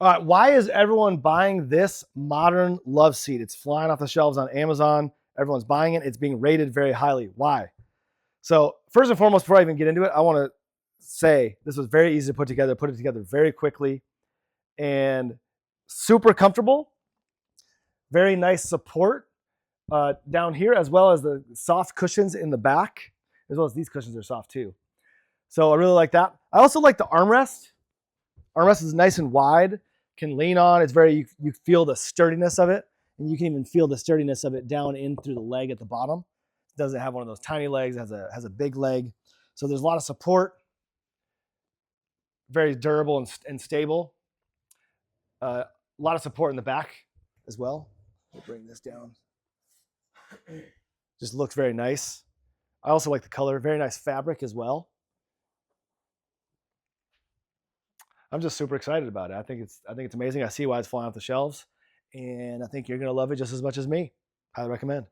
All right, why is everyone buying this modern Loveseat? It's flying off the shelves on Amazon. Everyone's buying it. It's being rated very highly. Why? So first and foremost, before I even get into it, I want to say this was very easy to put together. Put it together very quickly and super comfortable. Very nice support down here, as well as the soft cushions in the back, as well as these cushions are soft too. So I really like that. I also like the armrest. Armrest is nice and wide, can lean on. It's very, you feel the sturdiness of it, and you can even feel the sturdiness of it down in through the leg at the bottom. It doesn't have one of those tiny legs, it has a big leg. So there's a lot of support, very durable and stable. A lot of support in the back as well. We'll bring this down. Just looks very nice. I also like the color, very nice fabric as well. I'm just super excited about it. I think it's amazing. I see why it's flying off the shelves, and I think you're gonna love it just as much as me. Highly recommend.